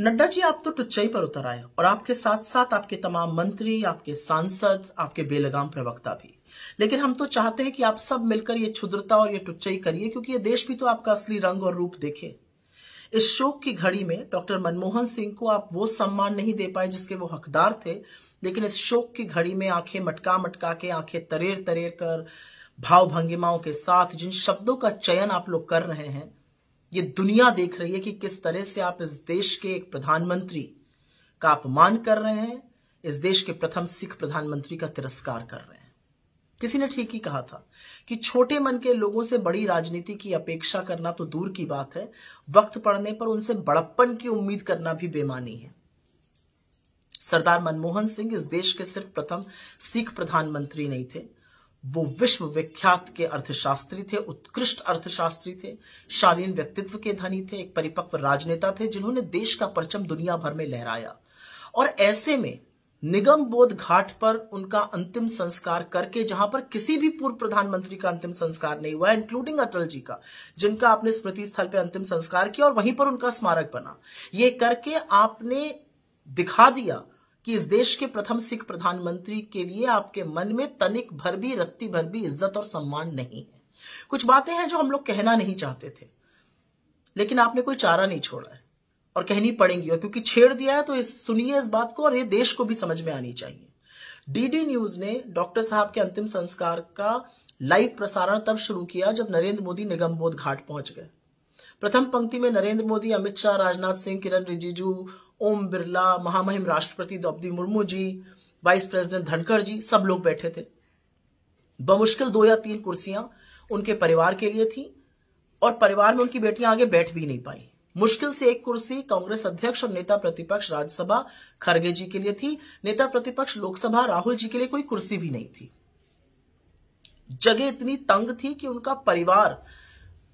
नड्डा जी, आप तो टुच्चई पर उतर आए और आपके साथ साथ आपके तमाम मंत्री, आपके सांसद, आपके बेलगाम प्रवक्ता भी। लेकिन हम तो चाहते हैं कि आप सब मिलकर ये क्षुद्रता और ये टुच्चई करिए, क्योंकि ये देश भी तो आपका असली रंग और रूप देखे। इस शोक की घड़ी में डॉक्टर मनमोहन सिंह को आप वो सम्मान नहीं दे पाए जिसके वो हकदार थे, लेकिन इस शोक की घड़ी में आंखें मटका मटका के, आंखें तरेर तरेर कर, भाव भंगिमाओं के साथ जिन शब्दों का चयन आप लोग कर रहे हैं, ये दुनिया देख रही है कि किस तरह से आप इस देश के एक प्रधानमंत्री का अपमान कर रहे हैं, इस देश के प्रथम सिख प्रधानमंत्री का तिरस्कार कर रहे हैं। किसी ने ठीक ही कहा था कि छोटे मन के लोगों से बड़ी राजनीति की अपेक्षा करना तो दूर की बात है, वक्त पड़ने पर उनसे बड़प्पन की उम्मीद करना भी बेमानी है। सरदार मनमोहन सिंह इस देश के सिर्फ प्रथम सिख प्रधानमंत्री नहीं थे, वो विश्व विख्यात के अर्थशास्त्री थे, उत्कृष्ट अर्थशास्त्री थे, शालीन व्यक्तित्व के धनी थे, एक परिपक्व राजनेता थे जिन्होंने देश का परचम दुनिया भर में लहराया। और ऐसे में निगम बोध घाट पर उनका अंतिम संस्कार करके, जहां पर किसी भी पूर्व प्रधानमंत्री का अंतिम संस्कार नहीं हुआ, इंक्लूडिंग अटल जी का, जिनका आपने स्मृति स्थल पर अंतिम संस्कार किया और वहीं पर उनका स्मारक बना, ये करके आपने दिखा दिया कि इस देश के प्रथम सिख प्रधानमंत्री के लिए आपके मन में तनिक भर भी, रत्ती भर भी इज्जत और सम्मान नहीं है। कुछ बातें हैं जो हम लोग कहना नहीं चाहते थे, लेकिन आपने कोई चारा नहीं छोड़ा है और कहनी पड़ेंगी, और क्योंकि छेड़ दिया है तो सुनिए इस बात को, और ये देश को भी समझ में आनी चाहिए। डीडी न्यूज ने डॉक्टर साहब के अंतिम संस्कार का लाइव प्रसारण तब शुरू किया जब नरेंद्र मोदी निगम बोध घाट पहुंच गए। प्रथम पंक्ति में नरेंद्र मोदी, अमित शाह, राजनाथ सिंह, किरण रिजिजू, ओम बिरला, महामहिम राष्ट्रपति द्रौपदी मुर्मू जी, वाइस प्रेसिडेंट धनखड़ जी, सब लोग बैठे थे। बमुश्किल 2 या 3 कुर्सियां उनके परिवार के लिए थी और परिवार में उनकी बेटियां आगे बैठ भी नहीं पाई। मुश्किल से 1 कुर्सी कांग्रेस अध्यक्ष और नेता प्रतिपक्ष राज्यसभा खड़गे जी के लिए थी। नेता प्रतिपक्ष लोकसभा राहुल जी के लिए कोई कुर्सी भी नहीं थी। जगह इतनी तंग थी कि उनका परिवार,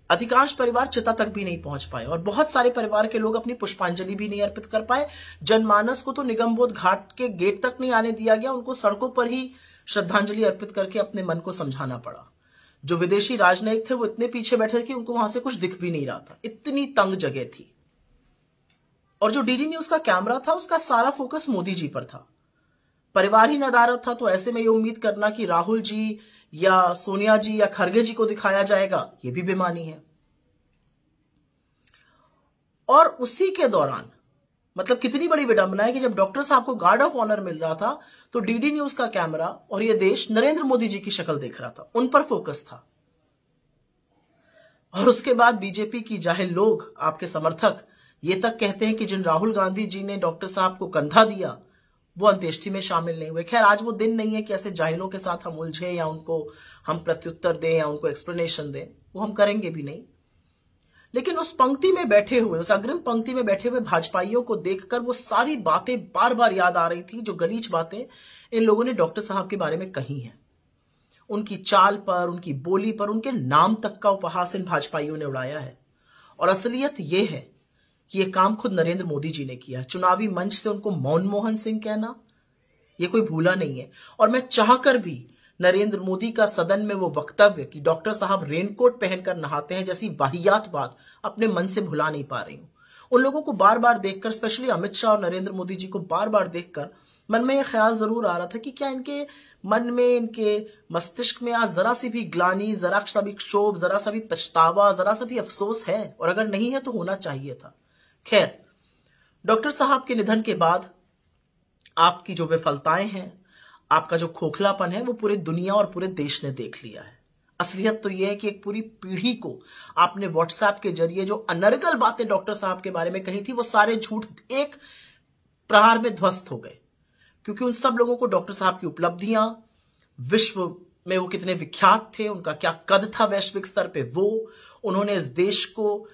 अधिकांश परिवार चिता तक भी नहीं पहुंच पाए और बहुत सारे परिवार के लोग अपनी पुष्पांजलि भी नहीं अर्पित कर पाए। जनमानस को तो निगम बोध घाट के गेट तक नहीं आने दिया गया, उनको सड़कों पर ही श्रद्धांजलि अर्पित करके अपने मन को समझाना पड़ा। जो विदेशी राजनयिक थे वो इतने पीछे बैठे थे कि उनको वहां से कुछ दिख भी नहीं रहा था, इतनी तंग जगह थी। और जो डीडी न्यूज का कैमरा था उसका सारा फोकस मोदी जी पर था। परिवार ही नदारद था, तो ऐसे में ये उम्मीद करना कि राहुल जी या सोनिया जी या खड़गे जी को दिखाया जाएगा, ये भी बेमानी है। और उसी के दौरान, मतलब कितनी बड़ी विडंबना है कि जब डॉक्टर साहब को गार्ड ऑफ ऑनर मिल रहा था तो डीडी न्यूज का कैमरा और ये देश नरेंद्र मोदी जी की शक्ल देख रहा था, उन पर फोकस था। और उसके बाद बीजेपी की जाहिल लोग, आपके समर्थक, ये तक कहते हैं कि जिन राहुल गांधी जी ने डॉक्टर साहब को कंधा दिया वो अंत्येष्टि में शामिल नहीं हुए। खैर, आज वो दिन नहीं है कि ऐसे जाहिलों के साथ हम उलझे या उनको हम प्रत्युत्तर दें या उनको एक्सप्लेनेशन दें, वो हम करेंगे भी नहीं। लेकिन उस पंक्ति में बैठे हुए, उस अग्रिम पंक्ति में बैठे हुए भाजपाइयों को देखकर वो सारी बातें बार बार याद आ रही थी जो गलीच बातें इन लोगों ने डॉक्टर साहब के बारे में कही हैं। उनकी चाल पर, उनकी बोली पर, उनके नाम तक का उपहास इन भाजपाइयों ने उड़ाया है। और असलियत यह है कि यह काम खुद नरेंद्र मोदी जी ने किया। चुनावी मंच से उनको मनमोहन सिंह कहना, यह कोई भूला नहीं है। और मैं चाहकर भी नरेंद्र मोदी का सदन में वो वक्तव्य कि डॉक्टर साहब रेनकोट पहनकर नहाते हैं जैसी वाहियात बात अपने मन से भुला नहीं पा रही हूं। उन लोगों को बार बार देखकर, स्पेशली अमित शाह और नरेंद्र मोदी जी को बार बार देखकर मन में यह ख्याल जरूर आ रहा था कि क्या इनके मन में, इनके मस्तिष्क में आज जरा सी भी ग्लानि, जरा सा भी क्षोभ, जरा सा भी पछतावा, जरा सा भी अफसोस है? और अगर नहीं है तो होना चाहिए था। खैर, डॉक्टर साहब के निधन के बाद आपकी जो विफलताएं हैं, आपका जो खोखलापन है, वो पूरी दुनिया और पूरे देश ने देख लिया है। असलियत तो यह है कि एक पूरी पीढ़ी को आपने व्हाट्सएप के जरिए जो अनर्गल बातें डॉक्टर साहब के बारे में कही थी, वो सारे झूठ एक प्रहार में ध्वस्त हो गए। क्योंकि उन सब लोगों को डॉक्टर साहब की उपलब्धियां, विश्व में वो कितने विख्यात थे, उनका क्या कद था वैश्विक स्तर पे, वो उन्होंने इस देश को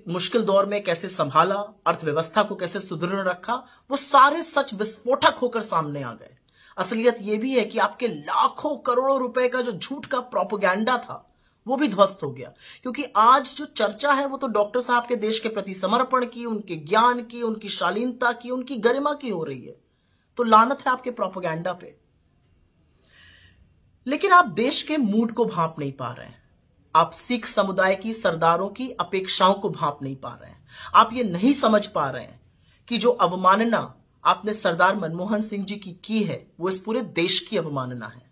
मुश्किल दौर में कैसे संभाला, अर्थव्यवस्था को कैसे सुदृढ़ रखा, वो सारे सच विस्फोटक होकर सामने आ गए। असलियत यह भी है कि आपके लाखों करोड़ों रुपए का जो झूठ का प्रोपेगेंडा था वो भी ध्वस्त हो गया। क्योंकि आज जो चर्चा है वो तो डॉक्टर साहब के देश के प्रति समर्पण की, उनके ज्ञान की, उनकी शालीनता की, उनकी गरिमा की हो रही है। तो लानत है आपके प्रोपेगेंडा पे। लेकिन आप देश के मूड को भांप नहीं पा रहे हैं। आप सिख समुदाय की सरदारों की अपेक्षाओं को भांप नहीं पा रहे हैं। आप ये नहीं समझ पा रहे हैं कि जो अवमानना आपने सरदार मनमोहन सिंह जी की है वो इस पूरे देश की अवमानना है।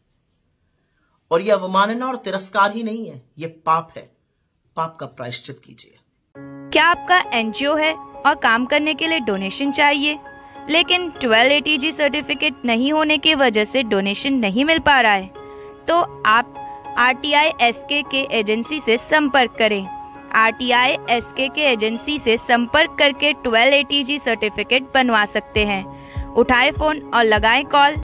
और ये अवमानना और तिरस्कार ही नहीं है, ये पाप है। पाप का प्रायश्चित कीजिए। क्या आपका एनजीओ है और काम करने के लिए डोनेशन चाहिए, लेकिन 12 ATG सर्टिफिकेट नहीं होने की वजह से डोनेशन नहीं मिल पा रहा है? तो आप RTI SK के एजेंसी से संपर्क करें। RTI SK के एजेंसी से संपर्क करके 12 ATG सर्टिफिकेट बनवा सकते हैं। उठाएं फोन और लगाएं कॉल